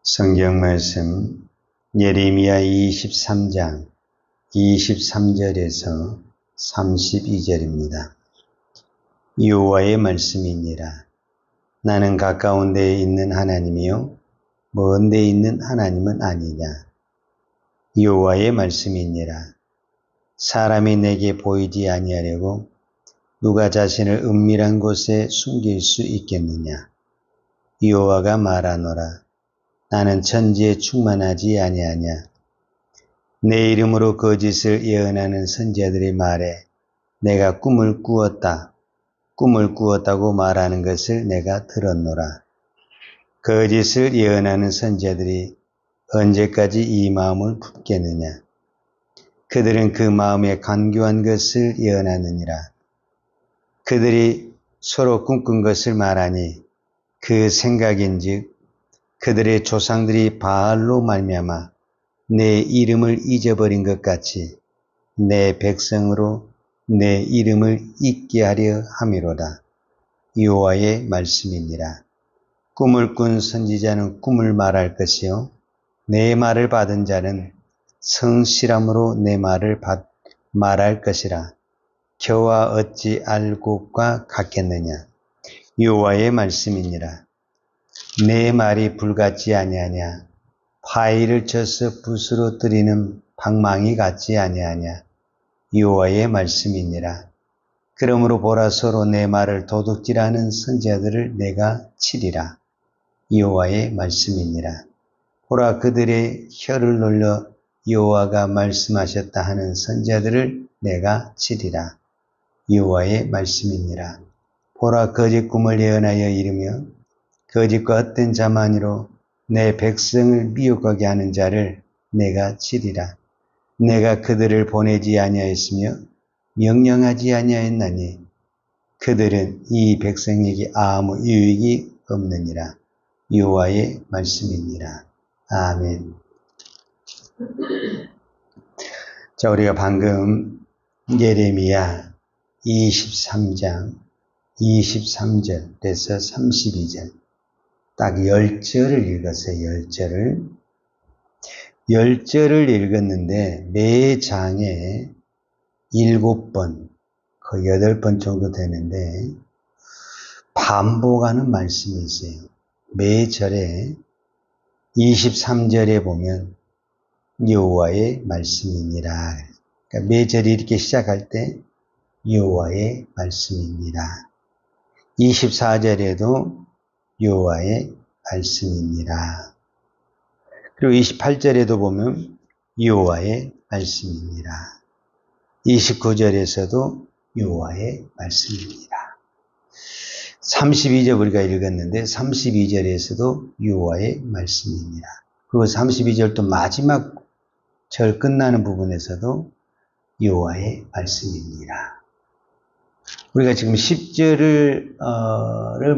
성경 말씀 예레미야 23장 23절에서 32절입니다. 여호와의 말씀이니라. 나는 가까운 데에 있는 하나님이요 먼 데에 있는 하나님은 아니냐. 여호와의 말씀이니라. 사람이 내게 보이지 아니하려고 누가 자신을 은밀한 곳에 숨길 수 있겠느냐. 여호와가 말하노라. 나는 천지에 충만하지 아니하냐. 내 이름으로 거짓을 예언하는 선지자들의 말에 내가 꿈을 꾸었다고 말하는 것을 내가 들었노라. 거짓을 예언하는 선지자들이 언제까지 이 마음을 품겠느냐. 그들은 그 마음에 간교한 것을 예언하느니라. 그들이 서로 꿈꾼 것을 말하니 그 생각인즉 그들의 조상들이 바알로 말미암아 내 이름을 잊어버린 것 같이 내 백성으로 내 이름을 잊게 하려 함이로다. 여호와의 말씀이니라. 꿈을 꾼 선지자는 꿈을 말할 것이요 내 말을 받은 자는 성실함으로 내 말을 말할 것이라. 겨와 어찌 알고과 같겠느냐. 여호와의 말씀이니라. 내 말이 불같지 아니하냐. 파이를 쳐서 붓으로 뜨리는 방망이 같지 아니하냐. 여호와의 말씀이니라. 그러므로 보라, 서로 내 말을 도둑질하는 선지자들을 내가 치리라. 여호와의 말씀이니라. 보라, 그들의 혀를 놀려 여호와가 말씀하셨다 하는 선지자들을 내가 치리라. 여호와의 말씀이니라. 보라, 거짓 꿈을 예언하여 이르며 거짓과 헛된 자만이로 내 백성을 미혹하게 하는 자를 내가 치리라. 내가 그들을 보내지 아니하였으며 명령하지 아니하였나니 그들은 이 백성에게 아무 유익이 없느니라. 여호와의 말씀이니라. 아멘. 자, 우리가 방금 예레미야 23장 23절에서 32절 딱 10절을 읽었어요. 10절을 읽었는데 매 장에 7번, 거의 8번 정도 되는데 반복하는 말씀이 있어요. 매 절에 23절에 보면 여호와의 말씀이니라. 그러니까 매 절이 이렇게 시작할 때 여호와의 말씀이니라. 24절에도 여호와의 말씀이니라. 그리고 28절에도 보면 여호와의 말씀이니라. 29절에서도 여호와의 말씀이니라. 32절 우리가 읽었는데 32절에서도 여호와의 말씀이니라. 그리고 32절 또 마지막 절 끝나는 부분에서도 여호와의 말씀이니라. 우리가 지금 10절을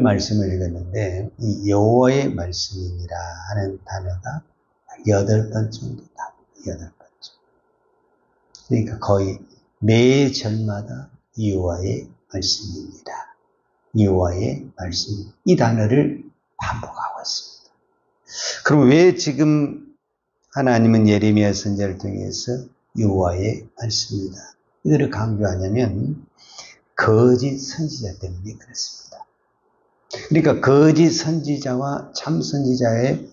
말씀을 읽었는데 이 여호와의 말씀이니라 하는 단어가 8번 정도 나옵니다. 8번 정도. 그러니까 거의 매 절마다 여호와의 말씀입니다. 여호와의 말씀, 이 단어를 반복하고 있습니다. 그럼 왜 지금 하나님은 예레미야 선지자를 통해서 여호와의 말씀이다 이거를 강조하냐면 거짓 선지자 때문에 그렇습니다. 그러니까 거짓 선지자와 참 선지자의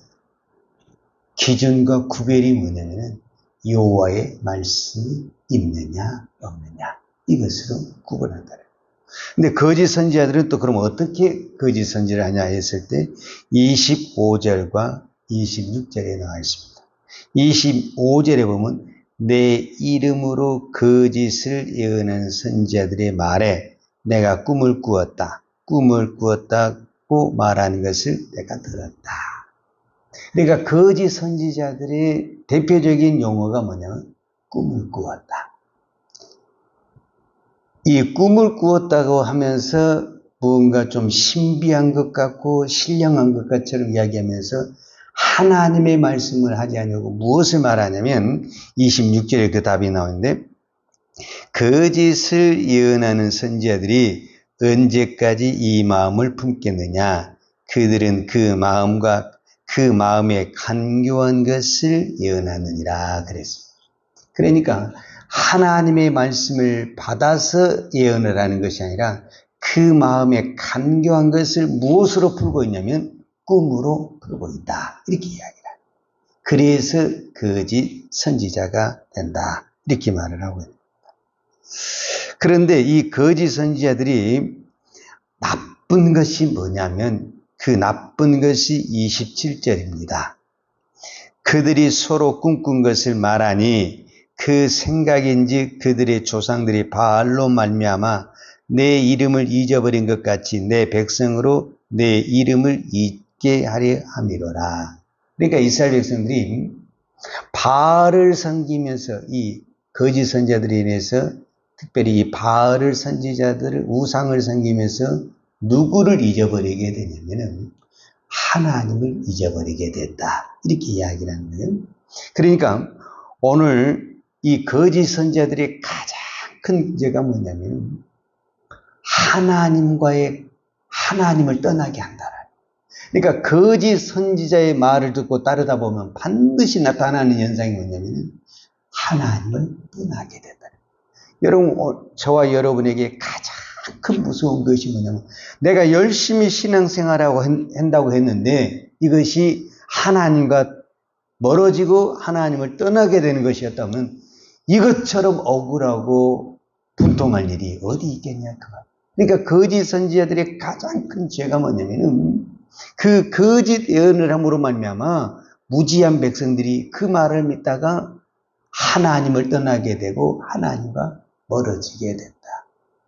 기준과 구별이 뭐냐면 여호와의 말씀이 있느냐 없느냐 이것으로 구분한다. 근데 거짓 선지자들은 또 그럼 어떻게 거짓 선지를 하냐 했을 때 25절과 26절에 나와 있습니다. 25절에 보면 내 이름으로 거짓을 예언하는 선지자들의 말에 내가 꿈을 꾸었다고 말하는 것을 내가 들었다. 그러니까 거짓 선지자들의 대표적인 용어가 뭐냐면 꿈을 꾸었다. 이 꿈을 꾸었다고 하면서 뭔가 좀 신비한 것 같고 신령한 것 같처럼 이야기하면서 하나님의 말씀을 하지 않냐고 무엇을 말하냐면 26절에 그 답이 나오는데 거짓을 예언하는 선지자들이 언제까지 이 마음을 품겠느냐. 그들은 그 마음과 그 마음에 간교한 것을 예언하느니라 그랬습니다. 그러니까 하나님의 말씀을 받아서 예언을 하는 것이 아니라 그 마음에 간교한 것을 무엇으로 풀고 있냐면 꿈으로 풀고 있다. 이렇게 이야기를 합니다. 그래서 거짓 선지자가 된다. 이렇게 말을 하고 있습니다. 그런데 이 거짓 선지자들이 나쁜 것이 뭐냐면 그 나쁜 것이 27절입니다. 그들이 서로 꿈꾼 것을 말하니 그 생각인지 그들의 조상들이 바알로 말미암아 내 이름을 잊어버린 것 같이 내 백성으로 내 이름을 잊게 하려 함이로라. 그러니까 이스라엘 백성들이 바알을 섬기면서 이 거짓 선지자들에 인해서 특별히 이 바알을 선지자들을 우상을 섬기면서 누구를 잊어버리게 되냐면은 하나님을 잊어버리게 됐다. 이렇게 이야기를 하는 거예요. 그러니까 오늘 이 거짓 선지자들의 가장 큰 문제가 뭐냐면 하나님을 떠나게 한다라. 그러니까 거짓 선지자의 말을 듣고 따르다 보면 반드시 나타나는 현상이 뭐냐면 하나님을 떠나게 된다. 여러분, 저와 여러분에게 가장 큰 무서운 것이 뭐냐면 내가 열심히 신앙생활하고 한다고 했는데 이것이 하나님과 멀어지고 하나님을 떠나게 되는 것이었다면 이것처럼 억울하고 분통할 일이 어디 있겠냐. 그러니까 거짓 선지자들의 가장 큰 죄가 뭐냐면은 그 거짓 예언을 함으로 말미암아 무지한 백성들이 그 말을 믿다가 하나님을 떠나게 되고 하나님과 멀어지게 된다.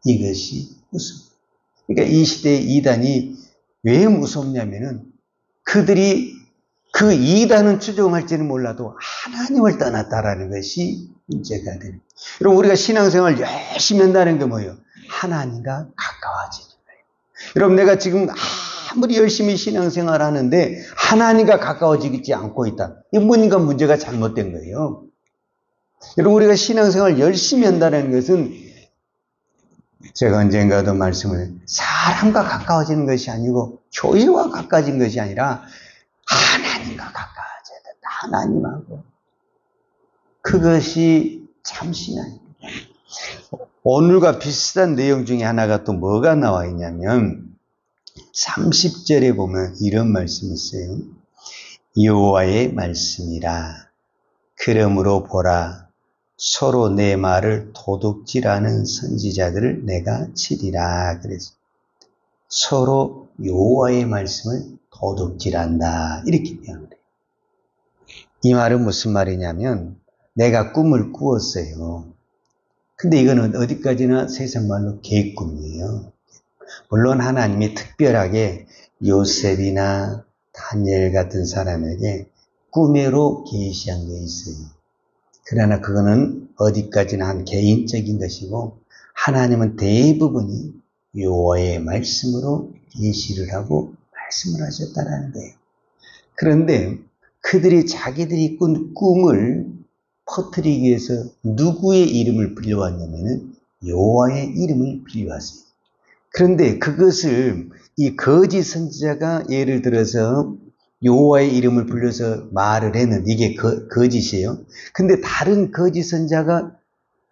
이것이 무섭습니다. 그러니까 이 시대의 이단이 왜 무섭냐면은 그들이 그 이단은 추종할지는 몰라도 하나님을 떠났다라는 것이 문제가 됩니다. 여러분, 우리가 신앙생활 열심히 한다는 게 뭐예요? 하나님과 가까워지는 거예요. 여러분, 내가 지금 아무리 열심히 신앙생활 하는데 하나님과 가까워지지 않고 있다. 이건 뭔가 문제가 잘못된 거예요. 여러분, 우리가 신앙생활 열심히 한다는 것은 제가 언젠가도 말씀을 사람과 가까워지는 것이 아니고 교회와 가까워진 것이 아니라 하나님과 가까워져야 된다. 하나님하고. 그것이 참 신앙입니다. 오늘과 비슷한 내용 중에 하나가 또 뭐가 나와 있냐면 30절에 보면 이런 말씀이 있어요. 여호와의 말씀이라. 그러므로 보라. 서로 내 말을 도둑질하는 선지자들을 내가 치리라. 그래서 서로 여호와의 말씀을 도둑질한다. 이렇게 표현을 해요. 이 말은 무슨 말이냐면 내가 꿈을 꾸었어요. 근데 이거는 어디까지나 세상 말로 개꿈이에요. 물론 하나님이 특별하게 요셉이나 다니엘 같은 사람에게 꿈으로 계시한 게 있어요. 그러나 그거는 어디까지나 한 개인적인 것이고 하나님은 대부분이 여호와의 말씀으로 계시를 하고 말씀을 하셨다라는 거예요. 그런데 그들이 자기들이 꾼 꿈을 퍼뜨리기 위해서 누구의 이름을 빌려왔냐면은 여호와의 이름을 빌려왔어요. 그런데 그것을 이 거짓 선지자가 예를 들어서 여호와의 이름을 불러서 말을 했는데 이게 거짓이에요. 근데 다른 거짓 선지자가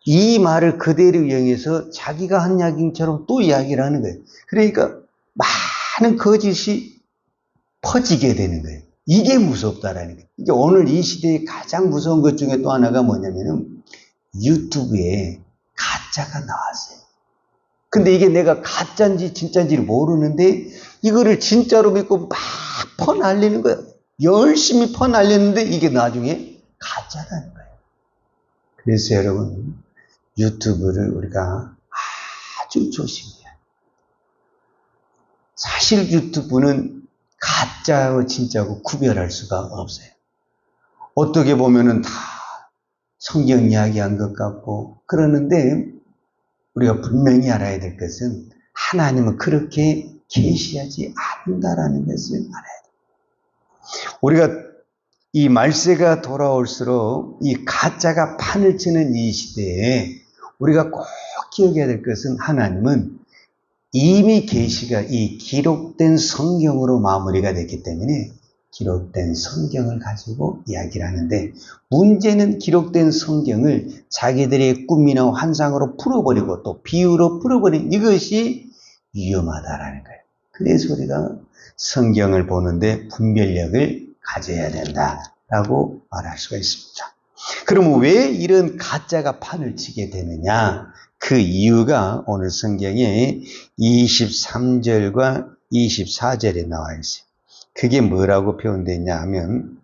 이 말을 그대로 이용해서 자기가 한 이야기처럼 또 이야기를 하는 거예요. 그러니까 많은 거짓이 퍼지게 되는 거예요. 이게 무섭다라는 거예요. 이게 오늘 이 시대의 가장 무서운 것 중에 또 하나가 뭐냐면은 유튜브에 가짜가 나왔어요. 근데 이게 내가 가짜인지 진짜인지를 모르는데 이거를 진짜로 믿고 막 퍼날리는 거예요. 열심히 퍼날리는데 이게 나중에 가짜라는 거예요. 그래서 여러분 유튜브를 우리가 아주 조심해야 해요. 사실 유튜브는 가짜와 진짜고 구별할 수가 없어요. 어떻게 보면은 다 성경 이야기한 것 같고 그러는데 우리가 분명히 알아야 될 것은 하나님은 그렇게 계시하지 않는다라는 것을 알아야 돼요. 우리가 이 말세가 돌아올수록 이 가짜가 판을 치는 이 시대에 우리가 꼭 기억해야 될 것은 하나님은 이미 계시가 이 기록된 성경으로 마무리가 됐기 때문에 기록된 성경을 가지고 이야기를 하는데, 문제는 기록된 성경을 자기들의 꿈이나 환상으로 풀어버리고 또 비유로 풀어버린 이것이 위험하다라는 거예요. 그래서 우리가 성경을 보는데 분별력을 가져야 된다라고 말할 수가 있습니다. 그럼 왜 이런 가짜가 판을 치게 되느냐? 그 이유가 오늘 성경에 23절과 24절에 나와 있어요. 그게 뭐라고 표현되어 있냐 하면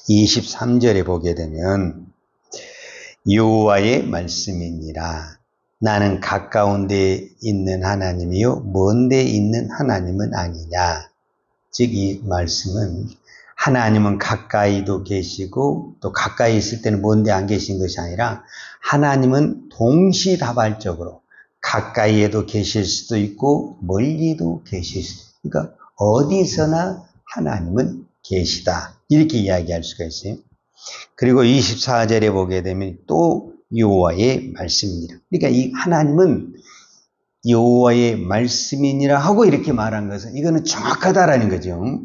23절에 보게 되면 여호와의 말씀이니라. 나는 가까운 데 있는 하나님이요 먼 데 있는 하나님은 아니냐. 즉 이 말씀은 하나님은 가까이도 계시고 또 가까이 있을 때는 먼 데 안 계신 것이 아니라 하나님은 동시다발적으로 가까이에도 계실 수도 있고 멀리도 계실 수도 있고, 그러니까 어디서나 하나님은 계시다, 이렇게 이야기할 수가 있어요. 그리고 24절에 보게 되면 또 여호와의 말씀이니라. 그러니까 이 하나님은 여호와의 말씀이니라 하고 이렇게 말한 것은 이거는 정확하다라는 거죠.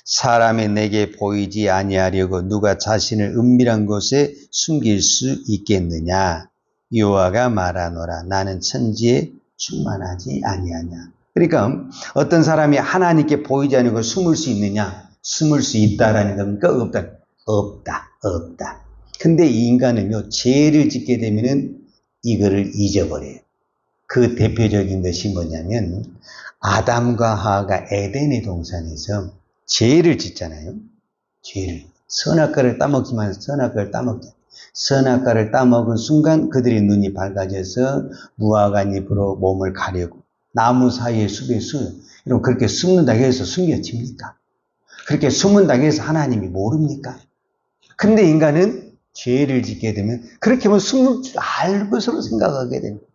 사람이 내게 보이지 아니하려고 누가 자신을 은밀한 곳에 숨길 수 있겠느냐. 여호와가 말하노라. 나는 천지에 충만하지 아니하냐. 그러니까 어떤 사람이 하나님께 보이지 않고 숨을 수 있느냐? 숨을 수 있다라는 겁니까? 없다. 근데 이 인간은요, 죄를 짓게 되면은 이거를 잊어버려요. 그 대표적인 것이 뭐냐면 아담과 하와가 에덴의 동산에서 죄를 짓잖아요. 죄를. 선악과를 따먹지만 선악과를 따먹지. 선악과를 따먹은 순간 그들의 눈이 밝아져서 무화과 잎으로 몸을 가려고 나무 사이에 숲에 여러분 그렇게 숨는다고 해서 숨겨집니까? 그렇게 숨는다고 해서 하나님이 모릅니까? 근데 인간은 죄를 짓게 되면 그렇게 하면 숨을 줄 알 것으로 생각하게 됩니다.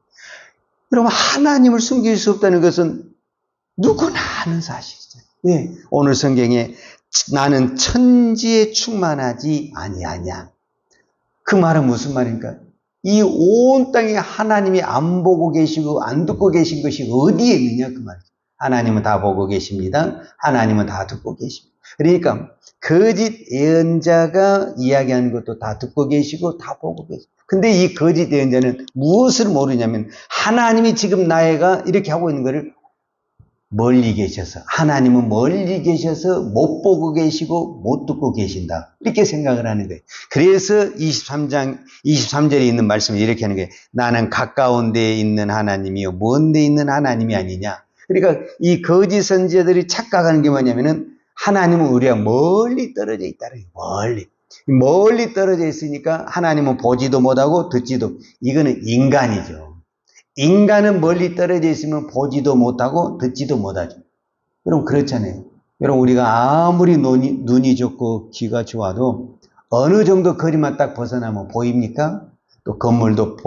여러분 하나님을 숨길 수 없다는 것은 누구나 아는 사실이죠. 왜? 오늘 성경에 나는 천지에 충만하지 아니하냐. 그 말은 무슨 말입니까? 이 온 땅에 하나님이 안 보고 계시고 안 듣고 계신 것이 어디에 있느냐 그 말이죠. 하나님은 다 보고 계십니다. 하나님은 다 듣고 계십니다. 그러니까 거짓 예언자가 이야기하는 것도 다 듣고 계시고 다 보고 계십니다. 근데 이 거짓 예언자는 무엇을 모르냐면 하나님이 지금 나애가 이렇게 하고 있는 것을 멀리 계셔서, 하나님은 멀리 계셔서 못 보고 계시고 못 듣고 계신다, 이렇게 생각을 하는 거예요. 그래서 23절에 있는 말씀을 이렇게 하는 거예요. 나는 가까운 데에 있는 하나님이요 먼 데에 있는 하나님이 아니냐. 그러니까 이 거짓 선지자들이 착각하는 게 뭐냐면은 하나님은 우리가 멀리 떨어져 있다는 거예요. 멀리 떨어져 있으니까 하나님은 보지도 못하고 듣지도, 이거는 인간이죠. 인간은 멀리 떨어져 있으면 보지도 못하고 듣지도 못하죠. 여러분 그렇잖아요. 여러분 우리가 아무리 눈이 좋고 귀가 좋아도 어느 정도 거리만 딱 벗어나면 보입니까? 또 건물도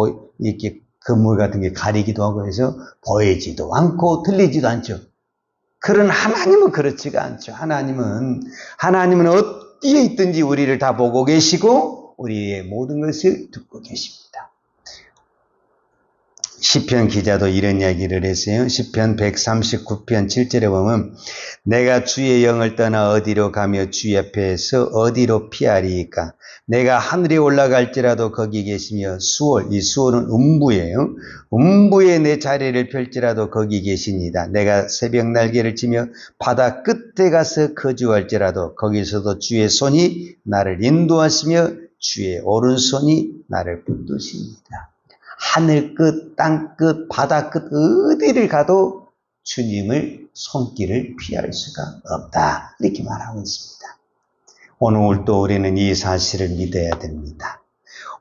이렇게 건물 같은 게 가리기도 하고 해서 보이지도 않고 들리지도 않죠. 그런 하나님은 그렇지가 않죠. 하나님은 어디에 있든지 우리를 다 보고 계시고 우리의 모든 것을 듣고 계십니다. 시편 기자도 이런 이야기를 했어요. 시편 139편 7절에 보면 내가 주의 영을 떠나 어디로 가며 주 옆에서 어디로 피하리이까. 내가 하늘에 올라갈지라도 거기 계시며 이 수월은 음부예요. 음부에 내 자리를 펼지라도 거기 계시니다. 내가 새벽 날개를 치며 바다 끝에 가서 거주할지라도 거기서도 주의 손이 나를 인도하시며 주의 오른손이 나를 붙드십니다. 하늘 끝, 땅 끝, 바다 끝 어디를 가도 주님을 손길을 피할 수가 없다, 이렇게 말하고 있습니다. 오늘 또 우리는 이 사실을 믿어야 됩니다.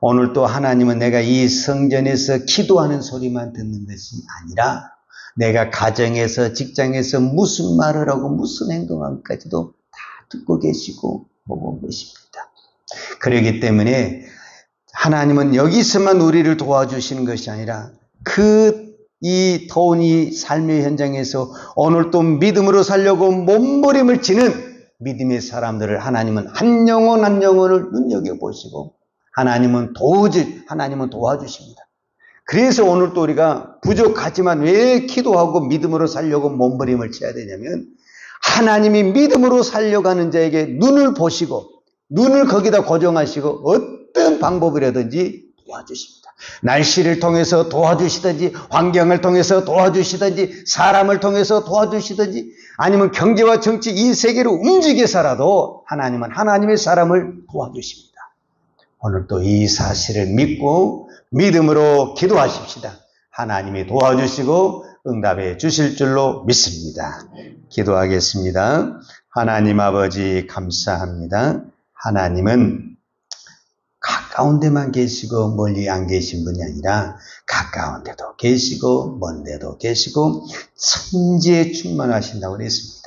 오늘 또 하나님은 내가 이 성전에서 기도하는 소리만 듣는 것이 아니라 내가 가정에서 직장에서 무슨 말을 하고 무슨 행동하기까지도 다 듣고 계시고 보고 계십니다. 그렇기 때문에 하나님은 여기서만 우리를 도와주시는 것이 아니라 이 더운 이 삶의 현장에서 오늘 또 믿음으로 살려고 몸부림을 치는 믿음의 사람들을 하나님은 한 영혼 한 영혼을 눈여겨보시고 하나님은 도와주십니다. 그래서 오늘 또 우리가 부족하지만 왜 기도하고 믿음으로 살려고 몸부림을 쳐야 되냐면 하나님이 믿음으로 살려가는 자에게 눈을 보시고 눈을 거기다 고정하시고 어떤 방법이라든지 도와주십니다. 날씨를 통해서 도와주시든지 환경을 통해서 도와주시든지 사람을 통해서 도와주시든지 아니면 경제와 정치 이 세계를 움직여서라도 하나님은 하나님의 사람을 도와주십니다. 오늘 또 이 사실을 믿고 믿음으로 기도하십시다. 하나님이 도와주시고 응답해 주실 줄로 믿습니다. 기도하겠습니다. 하나님 아버지 감사합니다. 하나님은 가까운 데만 계시고 멀리 안 계신 분이 아니라 가까운 데도 계시고 먼 데도 계시고 천지에 충만하신다고 그랬습니다.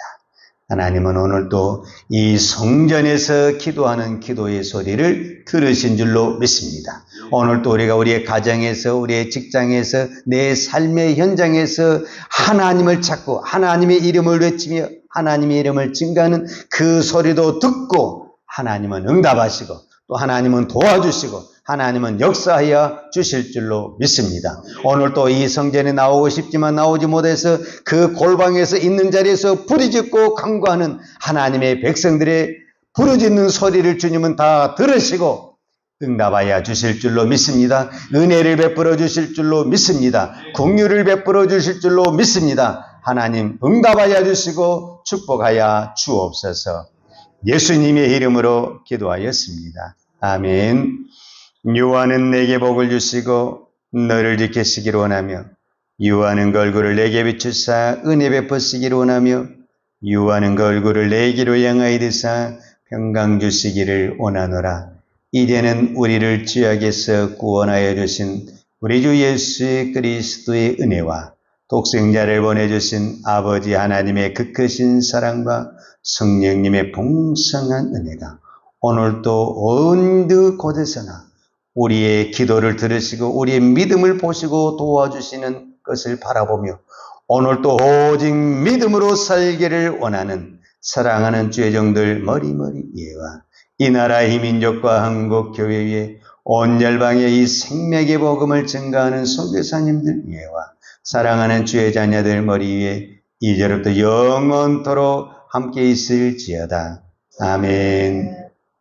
하나님은 오늘도 이 성전에서 기도하는 기도의 소리를 들으신 줄로 믿습니다. 오늘도 우리가 우리의 가정에서 우리의 직장에서 내 삶의 현장에서 하나님을 찾고 하나님의 이름을 외치며 하나님의 이름을 증거하는 그 소리도 듣고 하나님은 응답하시고 또 하나님은 도와주시고 하나님은 역사하여 주실 줄로 믿습니다. 오늘 또 이 성전에 나오고 싶지만 나오지 못해서 그 골방에서 있는 자리에서 부르짖고 간구하는 하나님의 백성들의 부르짖는 소리를 주님은 다 들으시고 응답하여 주실 줄로 믿습니다. 은혜를 베풀어 주실 줄로 믿습니다. 긍휼을 베풀어 주실 줄로 믿습니다. 하나님 응답하여 주시고 축복하여 주옵소서. 예수님의 이름으로 기도하였습니다. 아멘. 유하는 내게 복을 주시고 너를 지키시기를 원하며 유하는 그 얼굴을 내게 비추사 은혜 베푸시기를 원하며 유하는 그 얼굴을 내게로 향하여 드사 평강 주시기를 원하노라. 이제는 우리를 죄악에서 구원하여 주신 우리 주 예수 그리스도의 은혜와 독생자를 보내주신 아버지 하나님의 그 크신 사랑과 성령님의 풍성한 은혜가 오늘도 어느 곳에서나 우리의 기도를 들으시고 우리의 믿음을 보시고 도와주시는 것을 바라보며 오늘도 오직 믿음으로 살기를 원하는 사랑하는 죄종들 머리머리 예와 이 나라의 민족과 한국 교회 위에 온 열방에 이 생명의 복음을 증가하는 선교사님들 예와 사랑하는 주의 자녀들 머리 위에 이제부터 영원토록 함께 있을지어다. 아멘.